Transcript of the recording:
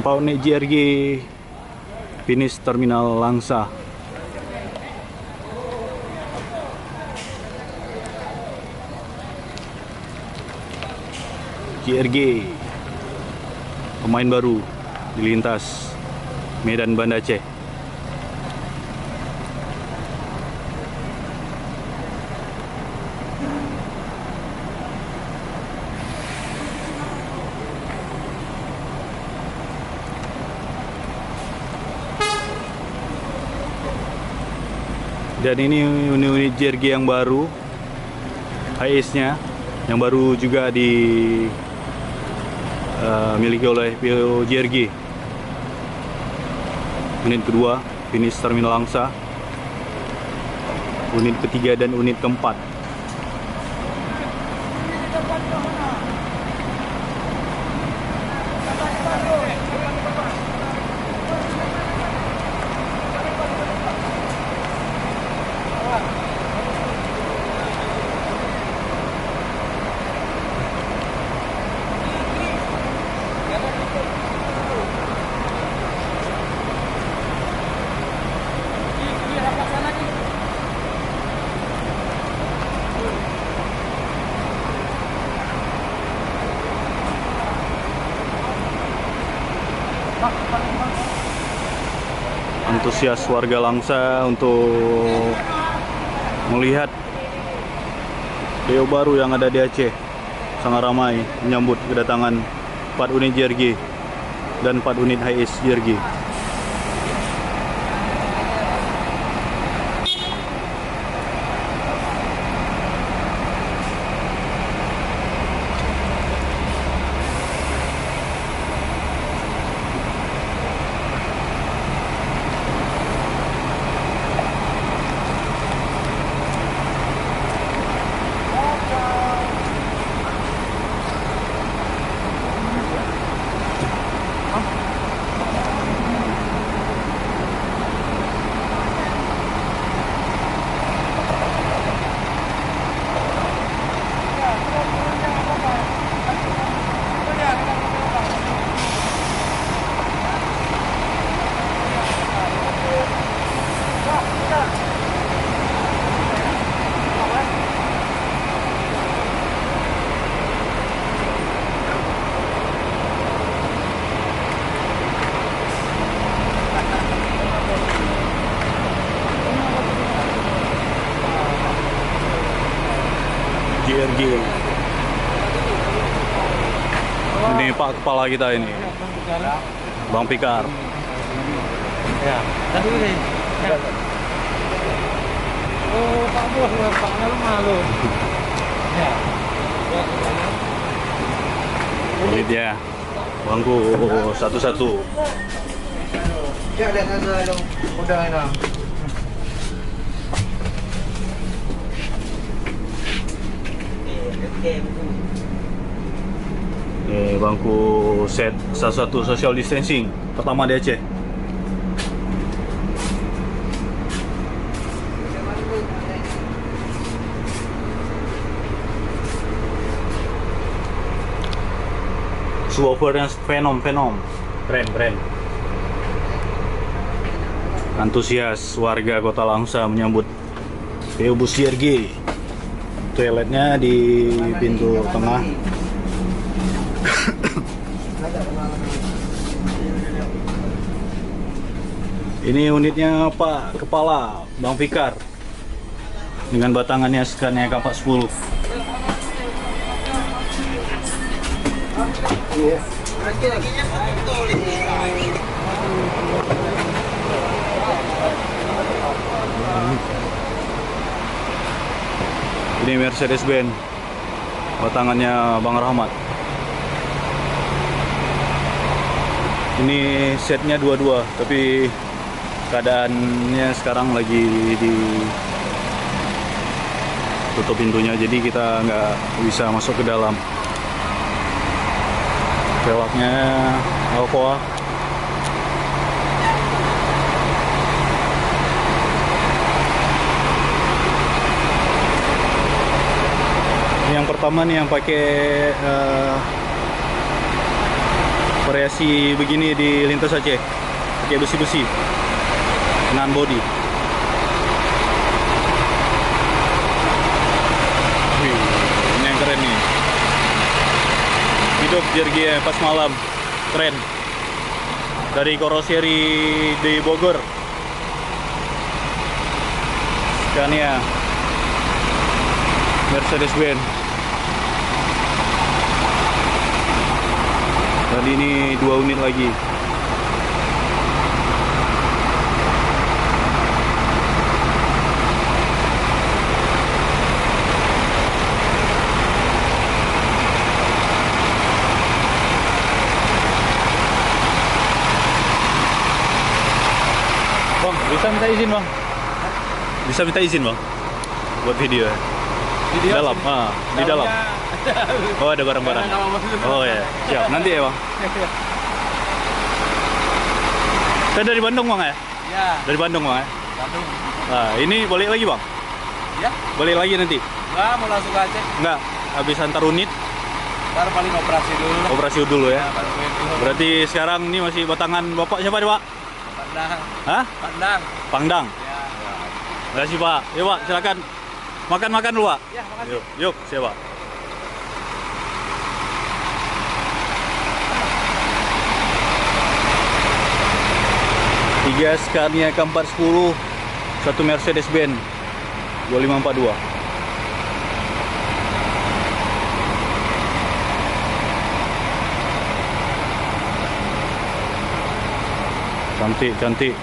4 unit JRG finish terminal Langsa. JRG pemain baru di lintas Medan Banda Aceh. Dan ini unit JRG yang baru, HS-nya yang baru juga dimiliki oleh PO JRG. Unit kedua finish terminal Langsa, unit ketiga dan unit keempat. Antusias warga Langsa untuk melihat PO baru yang ada di Aceh sangat ramai menyambut kedatangan 4 unit JRG dan 4 unit HS JRG. JRG. Ini Pak Kepala kita ini, Bang Pikar. Ya, tadi ini. Oh, Pak Bos, Pak malu. Ya. Ini dia bangku satu-satu. Ya, lihat aja dong. Udah enak. Ini bangku set satu-satu social distancing pertama di Aceh. Sebuah fenom, keren. Antusias warga Kota Langsa menyambut PO bus JRG. Toiletnya di pintu tengah. Ini unitnya Pak Kepala, Bang Fikar, dengan batangannya Scania K40. Ini Mercedes-Benz, batangannya Bang Rahmat. Ini setnya dua-dua, tapi keadaannya sekarang lagi tutup pintunya, jadi kita nggak bisa masuk ke dalam. Velgnya Alcoa. Yang pertama nih yang pakai variasi begini di lintas Aceh, pakai besi-besi dengan body. Wih, ini yang keren nih. Hidup Jergy pas malam, keren. Dari Koroseri di Bogor, Scania, Mercedes-Benz. Dan ini 2 unit lagi. Bang, bisa minta izin bang? Bisa minta izin bang? Buat video ya? Di dalam? Di dalam. Oh, ada barang-barang. Oh ya, siap. Nanti ya bang. Saya dari Bandung bang ya? Ya, Dari Bandung bang ya? Bandung. Nah, ini balik lagi bang? Ya, Balik lagi nanti? enggak mau langsung ke Aceh. Enggak, habis antar unit, Ntar paling operasi dulu. operasi dulu ya. baru main dulu. Berarti sekarang ini masih batangan bapak siapa nih pak? Pandang. Hah? Pandang. Pangdang. Ya. Terima kasih pak. Yuk pak, silakan makan-makan dulu pak. Ya, makasih. Yuk, yuk, siap pak. Tiga Scania K410, 1 Mercedes-Benz 2542. Cantik, cantik.